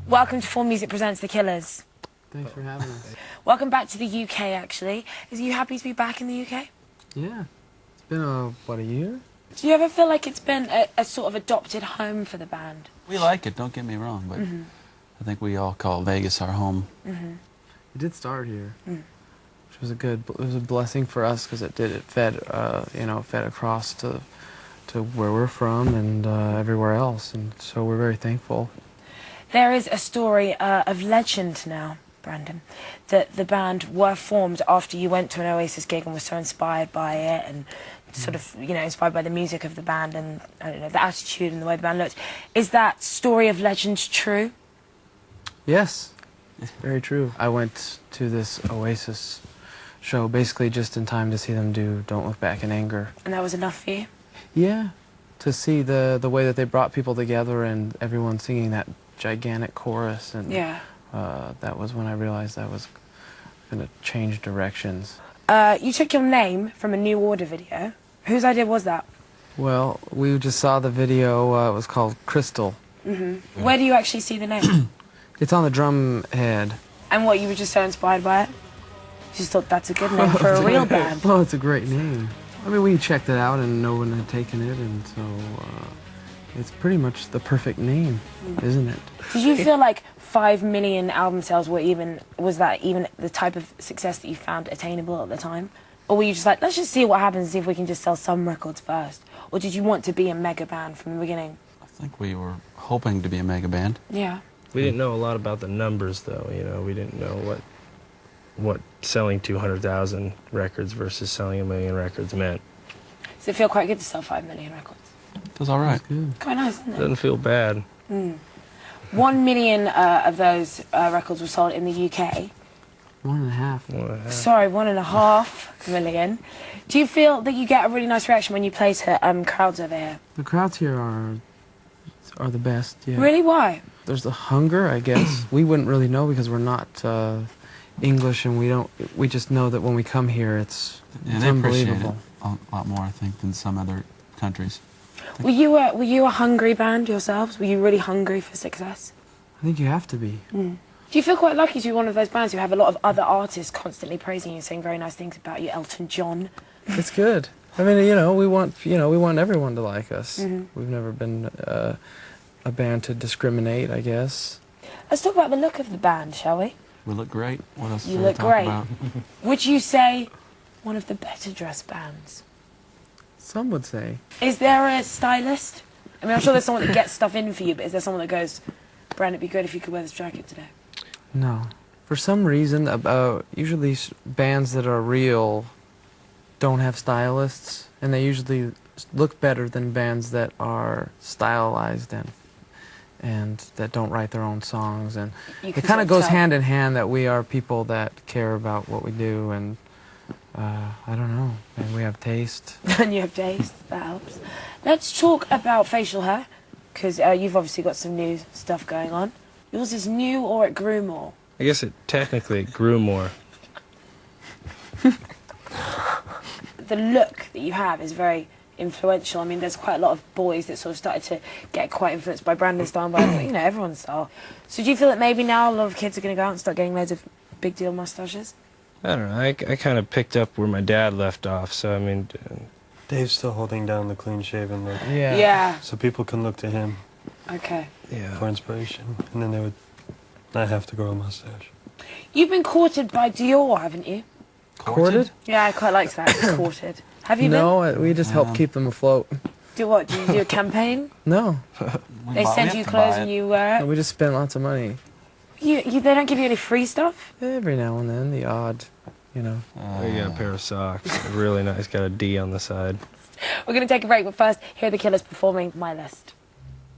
Welcome to 4Music Presents The Killers. Thanks for having us. Welcome back to the UK, actually. Are you happy to be back in the UK? Yeah. It's been, what, a year? Do you ever feel like it's been a sort of adopted home for the band? We like it, don't get me wrong, but I think we all call Vegas our home. It did start here, which was it was a blessing for us because it fed across to where we're from and everywhere else, and so we're very thankful. There is a story of legend now, Brandon, that the band were formed after you went to an Oasis gig and were so inspired by it and sort of, inspired by the music of the band and, I don't know, the attitude and the way the band looked. Is that story of legend true? Yes, very true. I went to this Oasis show basically just in time to see them do Don't Look Back in Anger. And that was enough for you? Yeah, to see the way that they brought people together and everyone singing that gigantic chorus, and that was when I realized I was going to change directions. You took your name from a New Order video. Whose idea was that? Well, we just saw the video. It was called Crystal. Where do you actually see the name? It's on the drum head. And what, you were just so inspired by it? You just thought that's a good name for a real band. Well, it's a great name. I mean, we checked it out and no one had taken it, and so it's pretty much the perfect name, isn't it? Did you feel like 5 million album sales was that even the type of success that you found attainable at the time? Or were you just like, let's just see what happens and see if we can just sell some records first? Or did you want to be a mega band from the beginning? I think we were hoping to be a mega band. Yeah. We didn't know a lot about the numbers, though. We didn't know what selling 200,000 records versus selling 1 million records meant. Does it feel quite good to sell 5 million records? It was all right. Quite nice, isn't it? Doesn't feel bad. 1 million of those records were sold in the UK. 1.5. Sorry, 1.5 million. Do you feel that you get a really nice reaction when you play to crowds over here? The crowds here are the best, yeah. Really? Why? There's the hunger, I guess. We wouldn't really know because we're not English, and we just know that when we come here, it's They appreciate it unbelievable. a lot more, I think, than some other countries. Were you a hungry band yourselves? Were you really hungry for success? I think you have to be. Do you feel quite lucky to be one of those bands who have a lot of other artists constantly praising you, saying very nice things about you, Elton John? It's good. I mean, we want everyone to like us. We've never been a band to discriminate, I guess. Let's talk about the look of the band, shall we? We look great. What else You to look talk great. about? Would you say one of the better dressed bands? Some would say. Is there a stylist? I mean, I'm sure there's someone that gets stuff in for you, but is there someone that goes, Brandon, it'd be great if you could wear this jacket today? No. For some reason, usually bands that are real don't have stylists, and they usually look better than bands that are stylized and that don't write their own songs. And it kind of goes hand in hand that we are people that care about what we do, and I don't know, and we have taste. And you have taste, that helps. Let's talk about facial hair, because you've obviously got some new stuff going on. Yours is new, or it grew more? I guess technically it grew more. The look that you have is very influential. I mean, there's quite a lot of boys that sort of started to get quite influenced by Brandon's style, by everyone's style. So do you feel that maybe now a lot of kids are going to go out and start getting loads of big deal mustaches? I don't know. I kind of picked up where my dad left off, so I mean... Dave's still holding down the clean-shaven look. Yeah. So people can look to him for inspiration, and then they would not have to grow a mustache. You've been courted by Dior, haven't you? Courted? Yeah, I quite like that. Courted. Have you been? No, we just help keep them afloat. Do what? Do you do a campaign? No. They send you clothes and you wear it? We just spend lots of money. They don't give you any free stuff? Every now and then, the odd, I got a pair of socks. Really nice. Got a D on the side. We're going to take a break, but first, here are the Killers performing My List.